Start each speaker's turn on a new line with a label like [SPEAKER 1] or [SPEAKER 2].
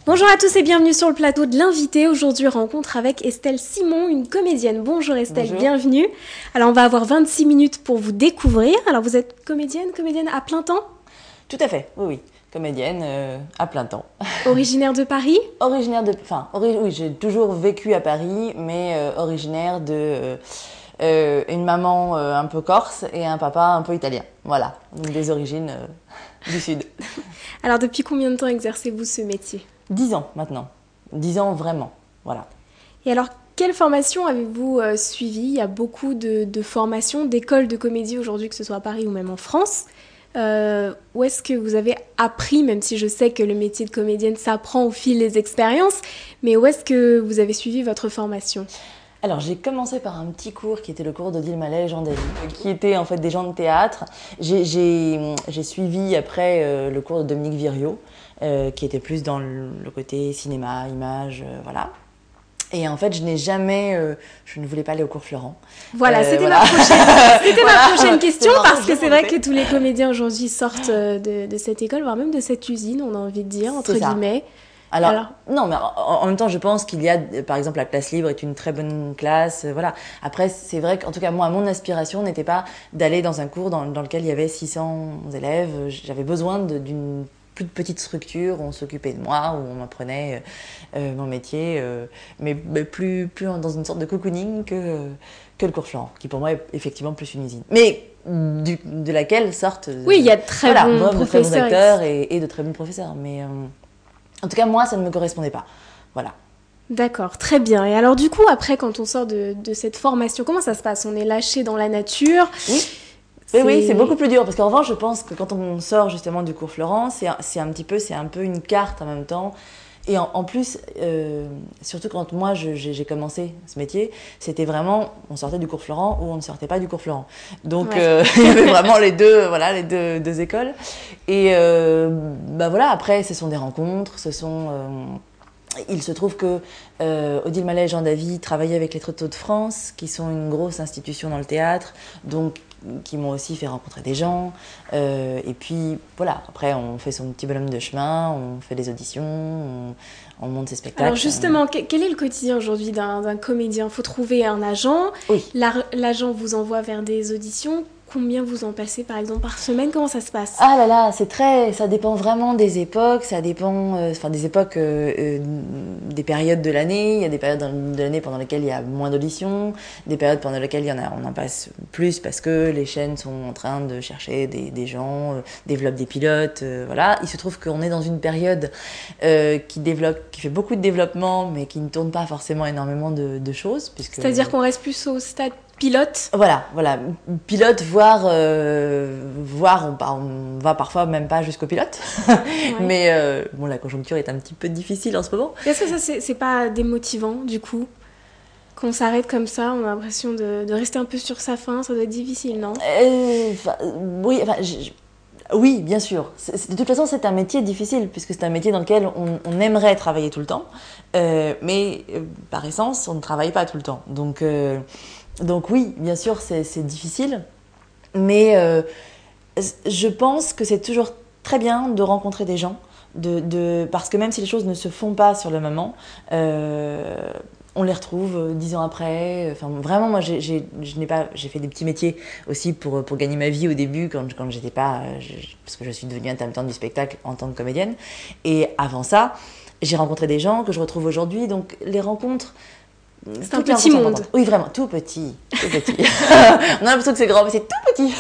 [SPEAKER 1] Bonjour à tous et bienvenue sur le plateau de l'invité. Aujourd'hui, rencontre avec Estelle Simon, une comédienne. Bonjour Estelle,
[SPEAKER 2] Bonjour.
[SPEAKER 1] Bienvenue. Alors, on va avoir 26 minutes pour vous découvrir. Alors, vous êtes comédienne à plein temps?
[SPEAKER 2] Tout à fait, oui. Comédienne à plein temps.
[SPEAKER 1] Originaire de Paris?
[SPEAKER 2] Oui, j'ai toujours vécu à Paris, mais originaire de une maman un peu corse et un papa un peu italien. Voilà, donc des origines du Sud.
[SPEAKER 1] Alors, depuis combien de temps exercez-vous ce métier?
[SPEAKER 2] 10 ans maintenant. 10 ans vraiment, voilà.
[SPEAKER 1] Et alors, quelle formation avez-vous suivi? Il y a beaucoup de formations, d'écoles de comédie aujourd'hui, que ce soit à Paris ou même en France. Où est-ce que vous avez appris, même si je sais que le métier de comédienne s'apprend au fil des expériences, mais où est-ce que vous avez suivi votre formation?
[SPEAKER 2] Alors j'ai commencé par un petit cours qui était le cours d'Odile Malet, Jean David, qui était en fait des gens de théâtre. J'ai suivi après le cours de Dominique Viriot, qui était plus dans le côté cinéma, image, voilà. Et en fait, je ne voulais pas aller au cours Florent.
[SPEAKER 1] Voilà, c'était
[SPEAKER 2] voilà.
[SPEAKER 1] ma prochaine question, parce que c'est vrai
[SPEAKER 2] fait.
[SPEAKER 1] que tous les comédiens aujourd'hui sortent de cette école, voire même de cette usine, on a envie de dire, entre guillemets.
[SPEAKER 2] Alors, non, mais en même temps, je pense qu'il y a, par exemple, la classe libre est une très bonne classe, voilà. Après, c'est vrai qu'en tout cas, moi, mon aspiration n'était pas d'aller dans un cours dans lequel il y avait 600 élèves. J'avais besoin d'une plus petite structure où on s'occupait de moi, où on m'apprenait mon métier, mais plus dans une sorte de cocooning que le cours Florent, qui pour moi est effectivement plus une usine. Mais de laquelle sortent
[SPEAKER 1] oui, il y a de très bons professeurs,
[SPEAKER 2] de très bons acteurs et de très bons professeurs. Mais en tout cas, moi, ça ne me correspondait pas. Voilà.
[SPEAKER 1] D'accord, très bien. Et alors du coup, après, quand on sort de cette formation, comment ça se passe? On est lâché dans la nature?
[SPEAKER 2] Oui. Oui, c'est beaucoup plus dur parce qu'en revanche, je pense que quand on sort justement du cours Florent, c'est un peu une carte en même temps. Et en plus, surtout quand moi j'ai commencé ce métier, c'était vraiment, on sortait du cours Florent ou on ne sortait pas du cours Florent. Donc ouais. Il y avait vraiment les deux écoles. Et voilà, après, ce sont des rencontres, il se trouve que Odile Malet et Jean David travaillaient avec les Tréteaux de France, qui sont une grosse institution dans le théâtre, donc qui m'ont aussi fait rencontrer des gens. Et puis voilà, après on fait son petit bonhomme de chemin, on fait des auditions, on monte ses spectacles.
[SPEAKER 1] Alors justement, quel est le quotidien aujourd'hui d'un comédien? Il faut trouver un agent,
[SPEAKER 2] oui.
[SPEAKER 1] L'agent vous envoie vers des auditions. Combien vous en passez par exemple par semaine? Comment ça se passe?
[SPEAKER 2] Ah là là, ça dépend vraiment des époques, ça dépend des époques, des périodes de l'année. Il y a des périodes de l'année pendant lesquelles il y a moins d'auditions, des périodes pendant lesquelles on en passe plus parce que les chaînes sont en train de chercher des gens, développent des pilotes, voilà. Il se trouve qu'on est dans une période qui fait beaucoup de développement mais qui ne tourne pas forcément énormément de choses.
[SPEAKER 1] C'est-à-dire qu'on reste plus au stade pilote?
[SPEAKER 2] Voilà, pilote, voire on va parfois même pas jusqu'au pilote. Ouais. Mais la conjoncture est un petit peu difficile en ce moment.
[SPEAKER 1] Est-ce que ça, c'est pas démotivant du coup? Qu'on s'arrête comme ça, on a l'impression de rester un peu sur sa faim, ça doit être difficile, non?
[SPEAKER 2] Oui, bien sûr. De toute façon, c'est un métier difficile, puisque c'est un métier dans lequel on aimerait travailler tout le temps, mais par essence, on ne travaille pas tout le temps. Donc oui, bien sûr, c'est difficile, mais je pense que c'est toujours très bien de rencontrer des gens, parce que même si les choses ne se font pas sur le moment, on les retrouve 10 ans après. Enfin, vraiment, moi, j'ai fait des petits métiers aussi pour gagner ma vie au début, quand j'étais pas, parce que je suis devenue intermittente du spectacle en tant que comédienne. Et avant ça, j'ai rencontré des gens que je retrouve aujourd'hui. Donc, les rencontres.
[SPEAKER 1] C'est un petit monde.
[SPEAKER 2] Oui, vraiment, tout petit. On a l'impression que c'est grand, mais c'est tout petit.